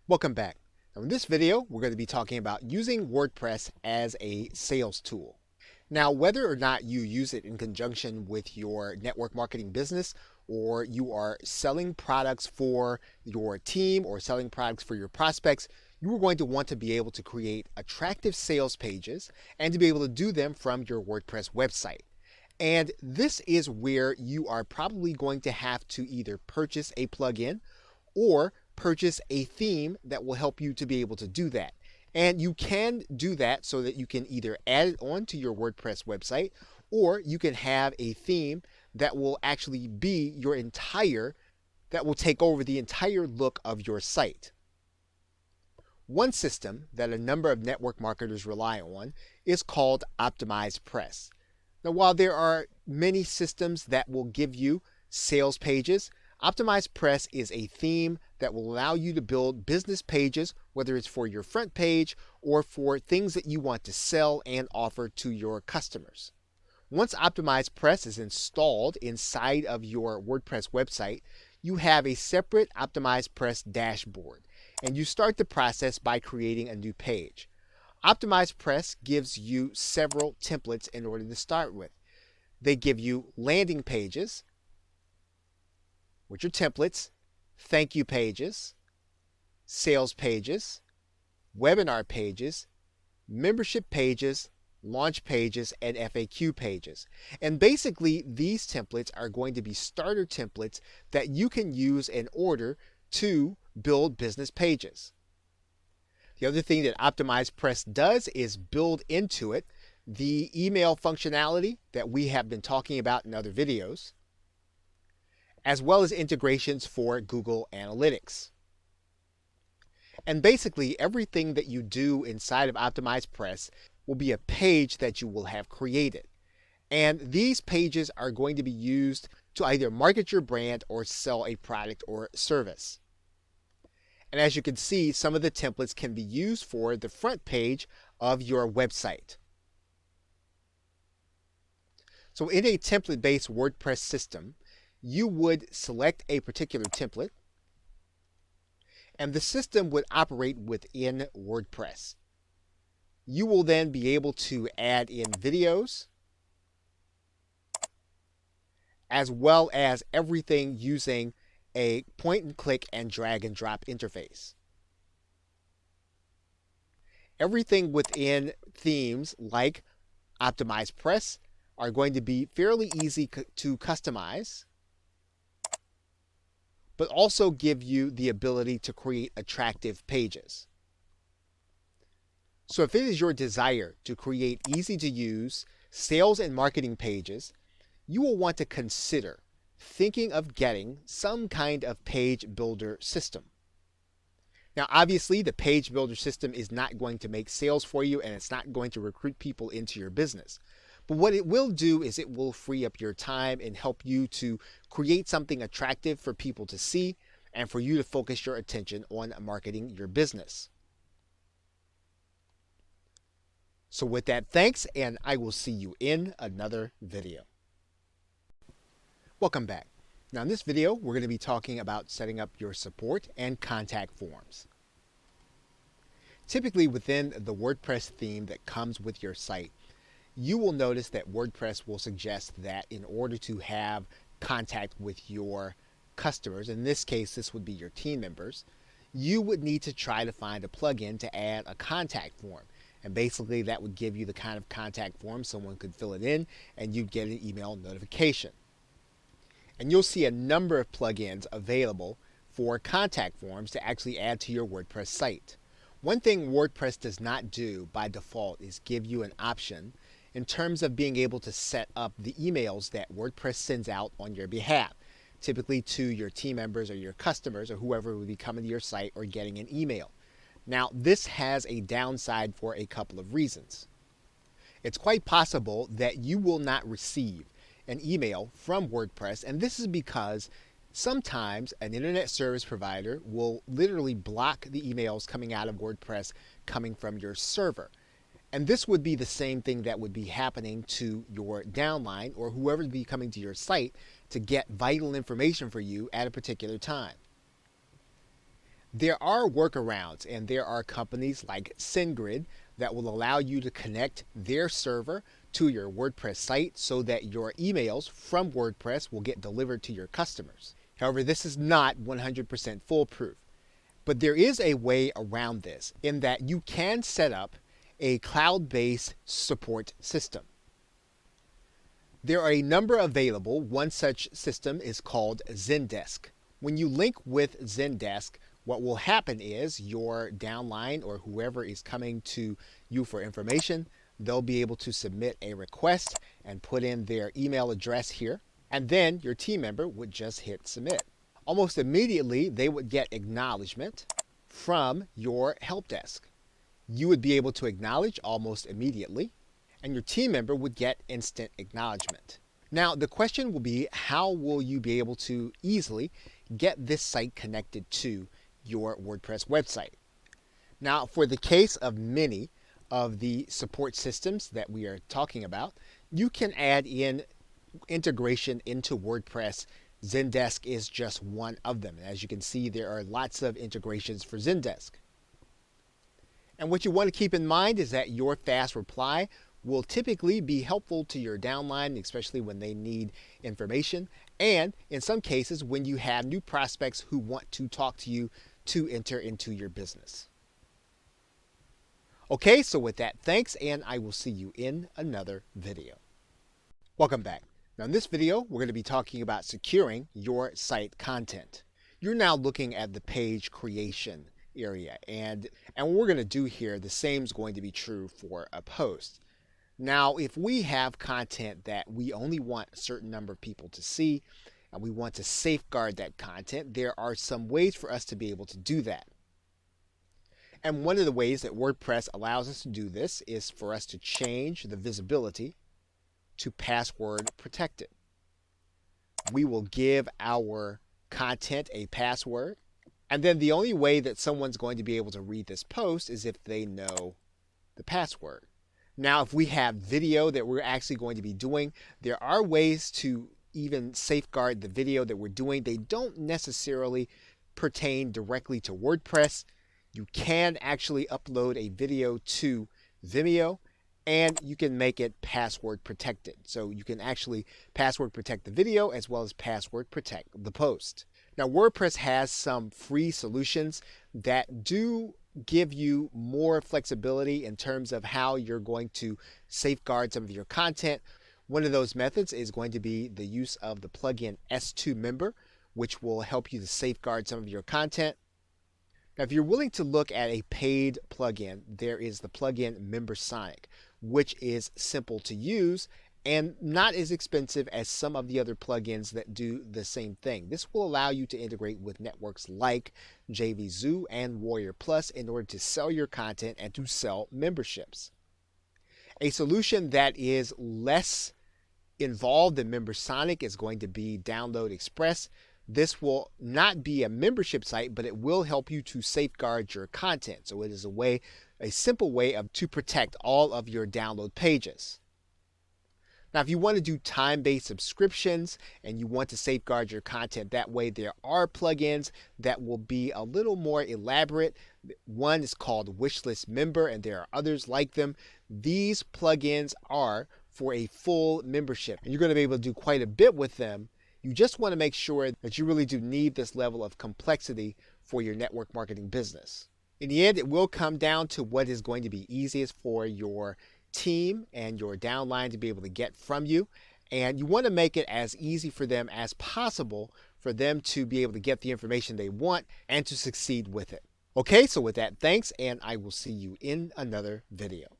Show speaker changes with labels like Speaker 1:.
Speaker 1: Welcome back. Now in this video, we're going to be talking about using WordPress as a sales tool. Now, whether or not you use it in conjunction with your network marketing business, or you are selling products for your team or selling products for your prospects, you are going to want to be able to create attractive sales pages and to be able to do them from your WordPress website. And this is where you are probably going to have to either purchase a plugin or purchase a theme that will help you to be able to do that. And you can do that so that you can either add it onto your WordPress website, or you can have a theme that will actually be that will take over the entire look of your site. One system that a number of network marketers rely on is called Optimized Press. Now, while there are many systems that will give you sales pages, Optimized Press is a theme that will allow you to build business pages, whether it's for your front page or for things that you want to sell and offer to your customers. Once Optimized Press is installed inside of your WordPress website, you have a separate Optimized Press dashboard, and you start the process by creating a new page. Optimized Press gives you several templates in order to start with. They give you landing pages, which are templates, thank you pages, sales pages, webinar pages, membership pages, launch pages, and FAQ pages. And basically, these templates are going to be starter templates that you can use in order to build business pages. The other thing that Optimized Press does is build into it the email functionality that we have been talking about in other videos, as well as integrations for Google Analytics. And basically, everything that you do inside of Optimized Press will be a page that you will have created. And these pages are going to be used to either market your brand or sell a product or service. And as you can see, some of the templates can be used for the front page of your website. So in a template-based WordPress system, you would select a particular template, and the system would operate within WordPress. You will then be able to add in videos, as well as everything using a point and click and drag and drop interface. Everything within themes like Optimized Press are going to be fairly easy to customize, but also give you the ability to create attractive pages. So if it is your desire to create easy to use sales and marketing pages, you will want to consider thinking of getting some kind of page builder system. Now, obviously, the page builder system is not going to make sales for you, and it's not going to recruit people into your business. But what it will do is it will free up your time and help you to create something attractive for people to see and for you to focus your attention on marketing your business. So with that, thanks, and I will see you in another video. Welcome back. Now in this video, we're going to be talking about setting up your support and contact forms. Typically within the WordPress theme that comes with your site, you will notice that WordPress will suggest that in order to have contact with your customers, in this case this would be your team members, you would need to try to find a plugin to add a contact form. And basically that would give you the kind of contact form someone could fill it in and you'd get an email notification. And you'll see a number of plugins available for contact forms to actually add to your WordPress site. One thing WordPress does not do by default is give you an option in terms of being able to set up the emails that WordPress sends out on your behalf, typically to your team members or your customers or whoever would be coming to your site or getting an email. Now, this has a downside for a couple of reasons. It's quite possible that you will not receive an email from WordPress, and this is because sometimes an internet service provider will literally block the emails coming out of WordPress coming from your server. And this would be the same thing that would be happening to your downline or whoever would be coming to your site to get vital information for you at a particular time. There are workarounds, and there are companies like SendGrid that will allow you to connect their server to your WordPress site so that your emails from WordPress will get delivered to your customers. However, this is not 100% foolproof. But there is a way around this in that you can set up a cloud-based support system. There are a number available. One such system is called Zendesk. When you link with Zendesk, what will happen is your downline or whoever is coming to you for information, they'll be able to submit a request and put in their email address here, and then your team member would just hit submit. Almost immediately, they would get acknowledgement from your help desk. You would be able to acknowledge almost immediately, and your team member would get instant acknowledgement. Now, the question will be, how will you be able to easily get this site connected to your WordPress website? Now, for the case of many of the support systems that we are talking about, you can add in integration into WordPress. Zendesk is just one of them. As you can see, there are lots of integrations for Zendesk. And what you want to keep in mind is that your fast reply will typically be helpful to your downline, especially when they need information, and in some cases when you have new prospects who want to talk to you to enter into your business. Okay, so with that, thanks, and I will see you in another video. Welcome back. Now in this video, we're going to be talking about securing your site content. You're now looking at the page creation area, and what we're going to do here, the same is going to be true for a post. Now, if we have content that we only want a certain number of people to see, and we want to safeguard that content, there are some ways for us to be able to do that. And one of the ways that WordPress allows us to do this is for us to change the visibility to password protected. We will give our content a password, and then the only way that someone's going to be able to read this post is if they know the password. Now, if we have video that we're actually going to be doing, there are ways to even safeguard the video that we're doing. They don't necessarily pertain directly to WordPress. You can actually upload a video to Vimeo, and you can make it password protected. So you can actually password protect the video as well as password protect the post. Now, WordPress has some free solutions that do give you more flexibility in terms of how you're going to safeguard some of your content. One of those methods is going to be the use of the plugin S2 Member, which will help you to safeguard some of your content. Now, if you're willing to look at a paid plugin, there is the plugin MemberSonic, which is simple to use and not as expensive as some of the other plugins that do the same thing. This will allow you to integrate with networks like JVZoo and Warrior Plus in order to sell your content and to sell memberships. A solution that is less involved than MemberSonic is going to be Download Express. This will not be a membership site, but it will help you to safeguard your content. So it is a simple way to protect all of your download pages. Now, if you want to do time-based subscriptions and you want to safeguard your content that way, there are plugins that will be a little more elaborate. One is called Wishlist Member, and there are others like them. These plugins are for a full membership, and you're going to be able to do quite a bit with them. You just want to make sure that you really do need this level of complexity for your network marketing business. In the end, it will come down to what is going to be easiest for your team and your downline to be able to get from you. And you want to make it as easy for them as possible for them to be able to get the information they want and to succeed with it. Okay, so with that, thanks, and I will see you in another video.